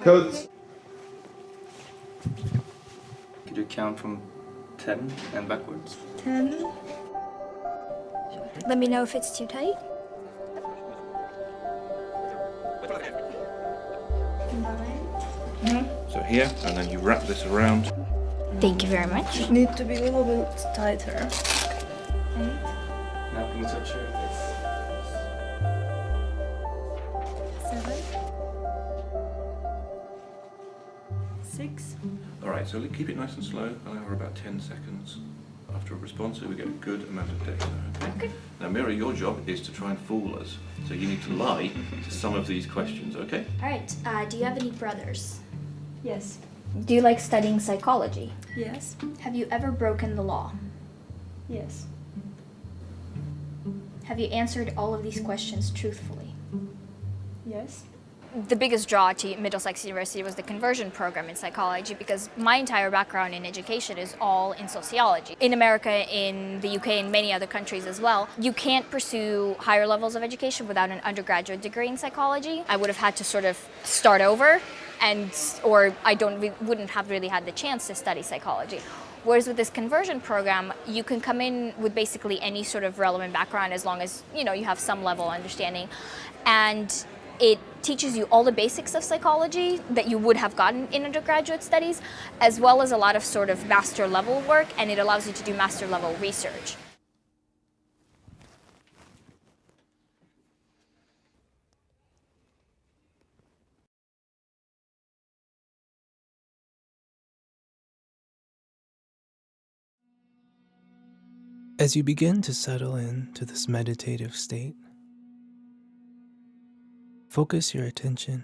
Codes. Could you count from 10 and backwards? 10. Let me know if it's too tight. 9. So here, and then you wrap this around. Thank you very much. Need to be a little bit tighter. 8. Now can you touch your face? 7. 6. All right, so keep it nice and slow. Allow her about 10 seconds. After a response, so we get a good amount of data. Okay. Now, Mira, your job is to try and fool us. So you need to lie to some of these questions. Okay? All right. Do you have any brothers? Yes. Do you like studying psychology? Yes. Have you ever broken the law? Yes. Have you answered all of these questions truthfully? Yes. The biggest draw to Middlesex University was the conversion program in psychology, because my entire background in education is all in sociology. In America, in the UK, and many other countries as well, you can't pursue higher levels of education without an undergraduate degree in psychology. I would have had to sort of start over, or I wouldn't have really had the chance to study psychology. Whereas with this conversion program, you can come in with basically any sort of relevant background as long as you have some level of understanding. And it teaches you all the basics of psychology that you would have gotten in undergraduate studies, as well as a lot of sort of master level work, and it allows you to do master level research. As you begin to settle into this meditative state, focus your attention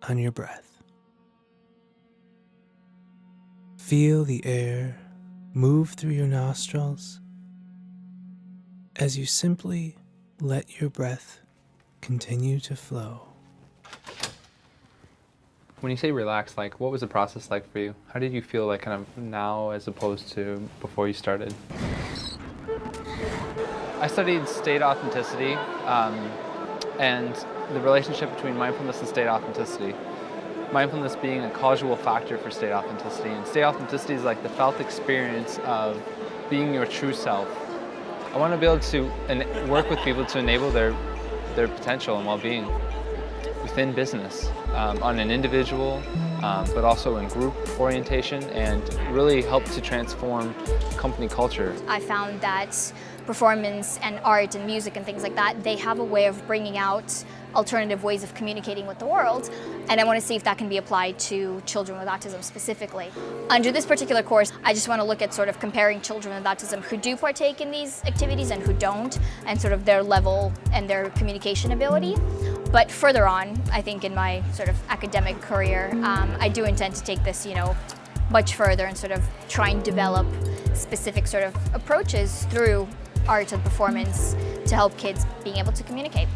on your breath. Feel the air move through your nostrils as you simply let your breath continue to flow. When you say relax, what was the process like for you? How did you feel kind of now as opposed to before you started? I studied state authenticity and the relationship between mindfulness and state authenticity. Mindfulness being a causal factor for state authenticity, and state authenticity is like the felt experience of being your true self. I want to be able to work with people to enable their potential and well-being within business, on an individual, but also in group orientation, and really help to transform company culture. I found that performance and art and music and things like that, they have a way of bringing out alternative ways of communicating with the world, and I want to see if that can be applied to children with autism specifically. Under this particular course, I just want to look at sort of comparing children with autism who do partake in these activities and who don't, and sort of their level and their communication ability. But further on, I think in my sort of academic career, I do intend to take this, much further and sort of try and develop specific sort of approaches through art and performance to help kids being able to communicate.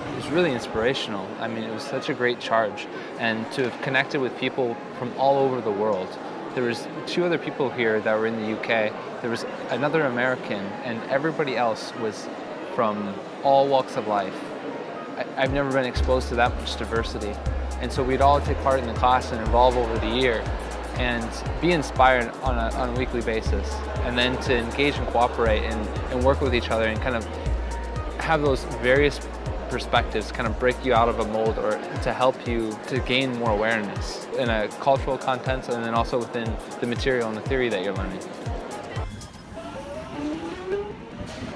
It was really inspirational. I mean, it was such a great charge, and to have connected with people from all over the world. There was 2 other people here that were in the UK. There was another American, and everybody else was from all walks of life. I've never been exposed to that much diversity. And so we'd all take part in the class and evolve over the year and be inspired on a weekly basis. And then to engage and cooperate and work with each other and kind of have those various perspectives kind of break you out of a mold, or to help you to gain more awareness in a cultural context, and then also within the material and the theory that you're learning.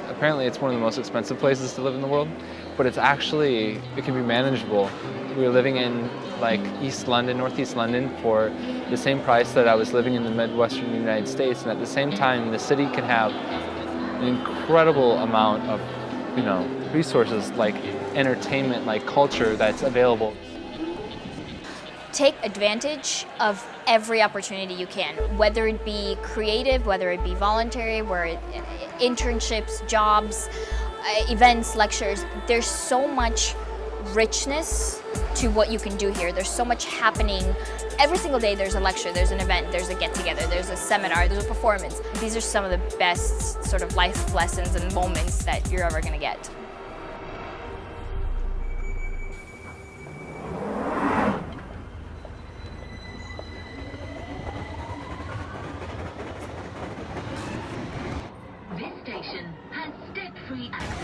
Apparently it's one of the most expensive places to live in the world, but it can be manageable. We were living in East London, Northeast London, for the same price that I was living in the Midwestern United States, and at the same time the city can have an incredible amount of resources like entertainment, like culture that's available. Take advantage of every opportunity you can, whether it be creative, whether it be voluntary, internships, jobs, events, lectures. There's so much richness to what you can do here. There's so much happening. Every single day there's a lecture, there's an event, there's a get-together, there's a seminar, there's a performance. These are some of the best sort of life lessons and moments that you're ever going to get. 3 active.